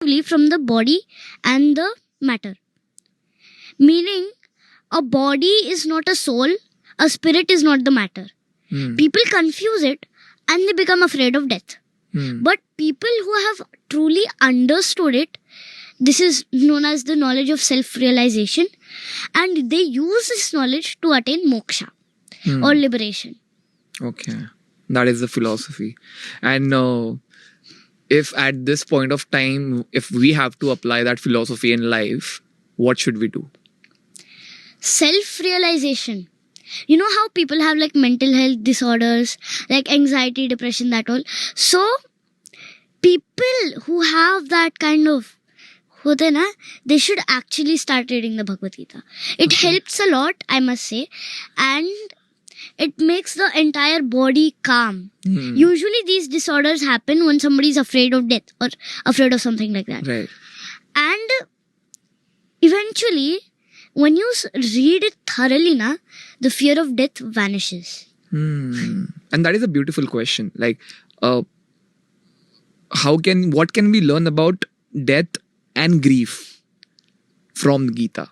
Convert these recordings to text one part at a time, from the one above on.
distinctively from the body and the matter. Meaning, a body is not a soul, a spirit is not the matter. People confuse it and they become afraid of death. But people who have truly understood it, this is known as the knowledge of self-realization, and they use this knowledge to attain moksha or liberation. Okay, that is the philosophy. And if at this point of time, if we have to apply that philosophy in life, what should we do? Self-realization. You know how people have like mental health disorders, like anxiety, depression, that all. So, people who have that kind of hote na, they should actually start reading the Bhagavad Gita. It helps a lot, I must say, and it makes the entire body calm. Usually these disorders happen when somebody is afraid of death or afraid of something like that. Right. And eventually, when you read it thoroughly, na, the fear of death vanishes. And that is a beautiful question. Like, what can we learn about death and grief from Gita?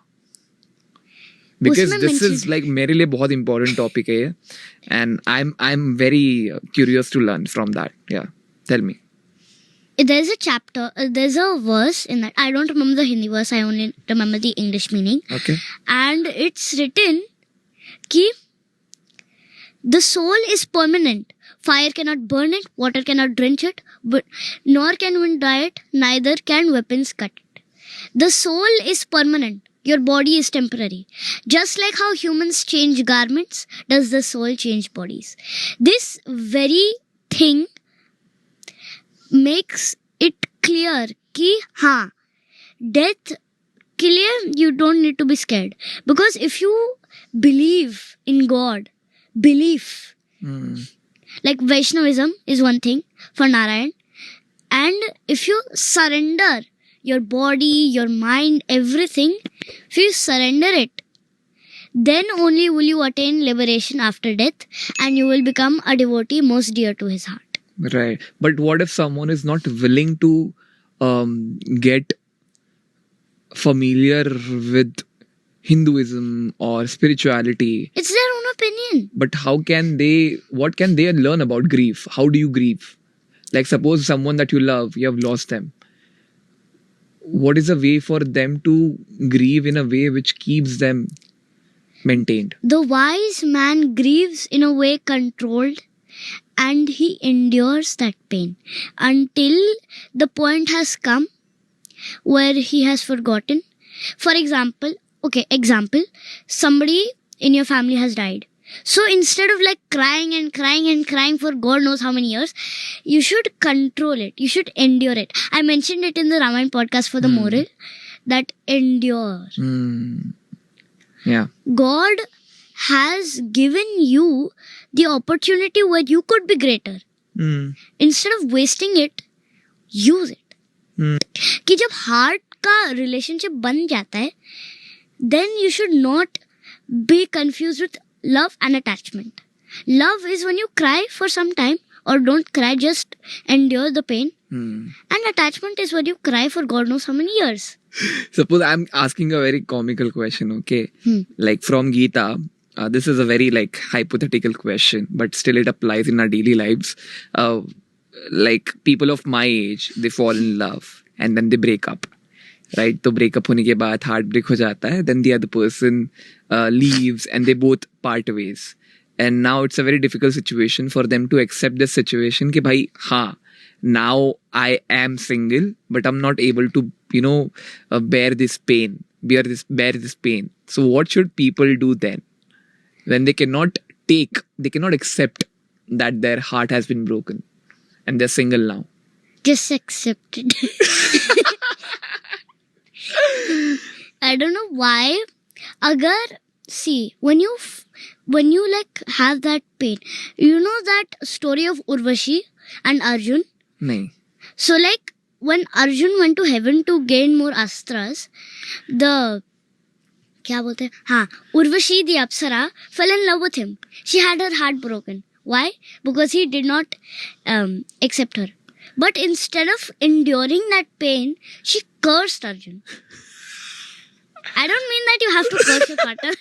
Because this is like मेरे लिए बहुत important topic है, and I'm very curious to learn from that. Yeah, tell me. There's a chapter, there's a verse in that. I don't remember the Hindi verse, I only remember the English meaning. Okay. And it's written कि the soul is permanent. Fire cannot burn it, water cannot drench it, but nor can wind dry it, neither can weapons cut it. The soul is permanent. Your body is temporary. Just like how humans change garments, does the soul change bodies. This very thing makes it clear कि हाँ, death के लिए you don't need to be scared. Because if you believe in God, belief, like Vaishnavism is one thing for Narayan, and if you surrender your body, your mind, everything, if you surrender it, then only will you attain liberation after death, and you will become a devotee most dear to his heart. Right. But what if someone is not willing to get familiar with Hinduism or spirituality? It's their own opinion. But what can they learn about grief? How do you grieve? Like suppose someone that you love, you have lost them. What is a way for them to grieve in a way which keeps them maintained? The wise man grieves in a way controlled, and he endures that pain until the point has come where he has forgotten. For example, somebody in your family has died. So instead of like crying and crying and crying for God knows how many years, you should control it. You should endure it. I mentioned it in the Ramayana podcast for the moral, that endure. Yeah. God has given you the opportunity where you could be greater. Instead of wasting it, use it. कि जब heart का relationship बन जाता है, then you should not be confused with love and attachment. Love is when you cry for some time, or don't cry, just endure the pain. And attachment is when you cry for God knows how many years. Suppose I'm asking a very comical question, okay? Like from Gita, this is a very like hypothetical question, but still it applies in our daily lives. Like people of my age, they fall in love and then they break up. Right? तो breakup होने के बाद heartbreak हो जाता है. Then the other person leaves and they both part ways. And now it's a very difficult situation for them to accept this situation कि भाई हाँ, now I am single, but I'm not able to, bear this pain. So what should people do then? When they cannot accept that their heart has been broken and they're single now. Just accept it. I don't know why. When you like have that pain, you know that story of Urvashi and Arjun? No. So like when Arjun went to heaven to gain more astras, Urvashi the Apsara fell in love with him. She had her heart broken. Why? Because he did not accept her. But instead of enduring that pain, she cursed Arjun. I don't mean that you have to curse your partner.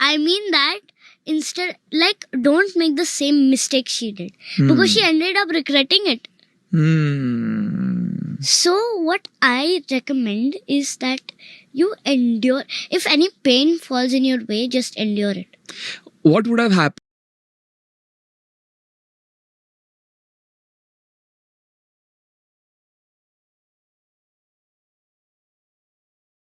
I mean that instead, like, don't make the same mistake she did. Because she ended up regretting it. So what I recommend is that you endure. If any pain falls in your way, just endure it. What would have happened